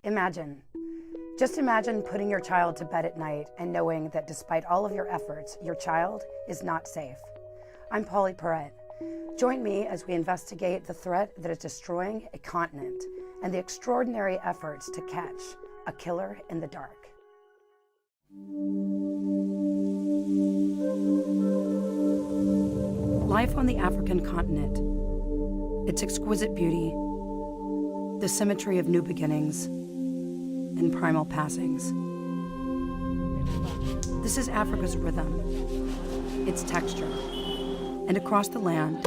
Just imagine putting your child to bed at night and knowing that despite all of your efforts, your child is not safe. I'm Polly Perrette. Join me as we investigate the threat that is destroying a continent and the extraordinary efforts to catch a killer in the dark. Life on the African continent, its exquisite beauty, the symmetry of new beginnings, and primal passings. This is Africa's rhythm, its texture, and across the land,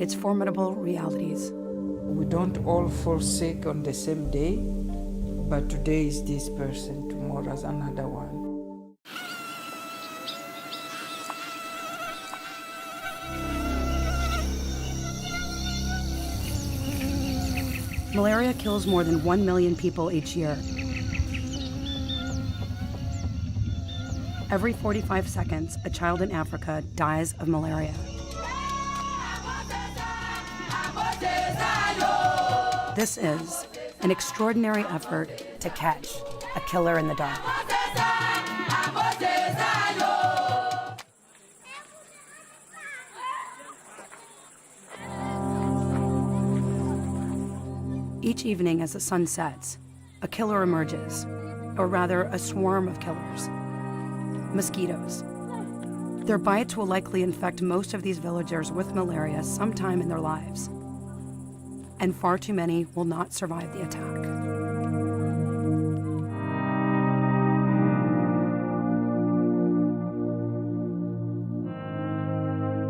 its formidable realities. We don't all fall sick on the same day, but today is this person, tomorrow is another one. Malaria kills more than 1 million people each year. Every 45 seconds, a child in Africa dies of malaria. This is an extraordinary effort to catch a killer in the dark. Each evening as the sun sets, a killer emerges, or rather a swarm of killers. Mosquitoes. Their bites will likely infect most of these villagers with malaria sometime in their lives. And far too many will not survive the attack.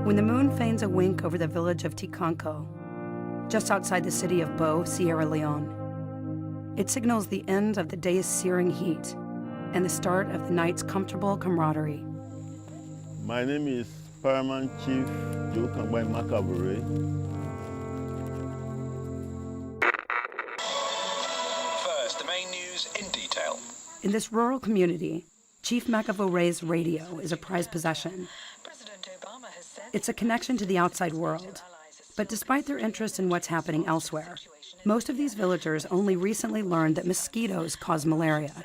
When the moon feigns a wink over the village of Tikanko, just outside the city of Bo, Sierra Leone, it signals the end of the day's searing heat and the start of the night's comfortable camaraderie. My name is Paramount Chief Joe Kangbai Makabure. First, the main news in detail. In this rural community, Chief Makavure's radio is a prized possession. It's a connection to the outside world. But despite their interest in what's happening elsewhere, most of these villagers only recently learned that mosquitoes cause malaria,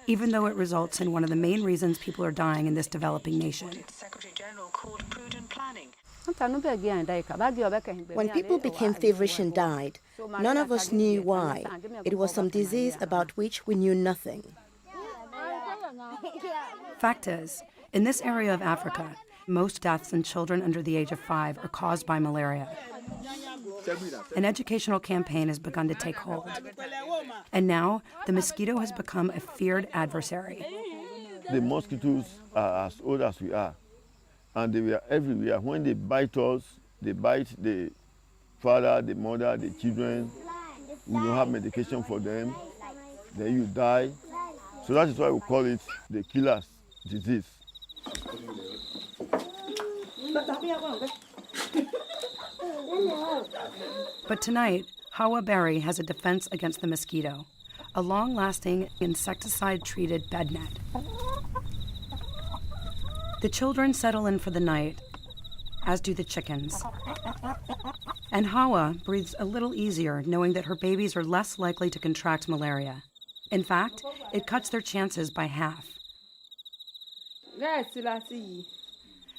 even though it results in one of the main reasons people are dying in this developing nation. When people became feverish and died, none of us knew why. It was some disease about which we knew nothing. Fact is, in this area of Africa, most deaths in children under the age of 5 are caused by malaria. An educational campaign has begun to take hold. And now, the mosquito has become a feared adversary. The mosquitoes are as old as we are, and they were everywhere. When they bite us, they bite the father, the mother, the children. We don't have medication for them. Then you die. So that is why we call it the killer's disease. But tonight, Hawa Berry has a defense against the mosquito, a long-lasting insecticide-treated bed net. The children settle in for the night, as do the chickens. And Hawa breathes a little easier knowing that her babies are less likely to contract malaria. In fact, it cuts their chances by half.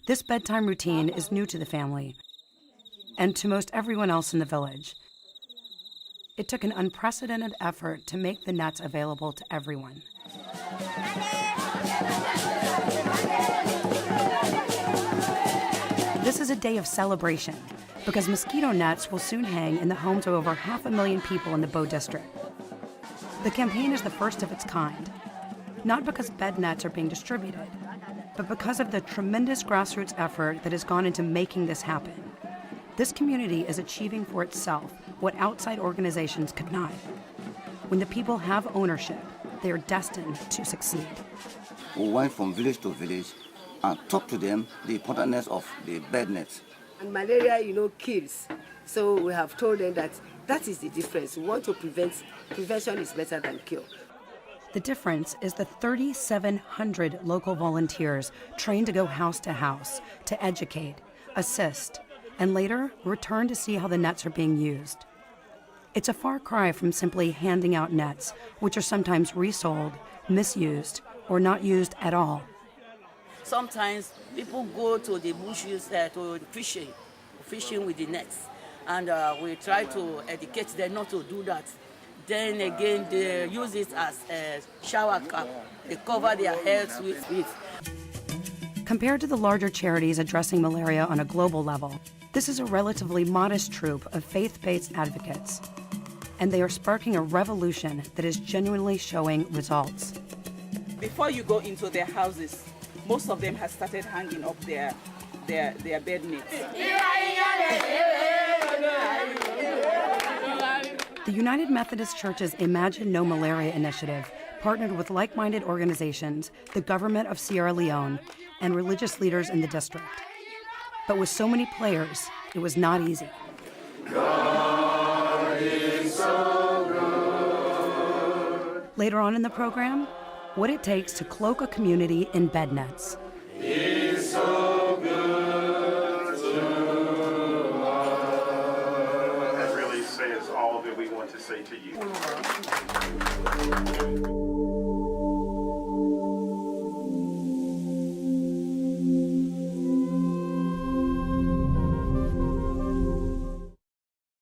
This bedtime routine is new to the family and to most everyone else in the village. It took an unprecedented effort to make the nets available to everyone. This is a day of celebration because mosquito nets will soon hang in the homes of over 500,000 people in the Bo district. The campaign is the first of its kind, not because bed nets are being distributed, but because of the tremendous grassroots effort that has gone into making this happen. This community is achieving for itself what outside organizations could not. When the people have ownership, they are destined to succeed. We went from village to village and talked to them the importance of the bed nets. And malaria, kills. So we have told them that is the difference. We want to prevent. Prevention is better than cure. The difference is the 3,700 local volunteers trained to go house to house, to educate, assist, and later return to see how the nets are being used. It's a far cry from simply handing out nets, which are sometimes resold, misused, or not used at all. Sometimes people go to the bushes to fishing with the nets, and we try to educate them not to do that. Then again, they use it as a shower cap. They cover their heads with it. Compared to the larger charities addressing malaria on a global level, this is a relatively modest troop of faith-based advocates, and they are sparking a revolution that is genuinely showing results. Before you go into their houses, most of them have started hanging up their bed nets. The United Methodist Church's Imagine No Malaria initiative partnered with like-minded organizations, the government of Sierra Leone, and religious leaders in the district. But with so many players, it was not easy. God is so good. Later on in the program, what it takes to cloak a community in bed nets. He's so good to us. That really says all that we want to say to you.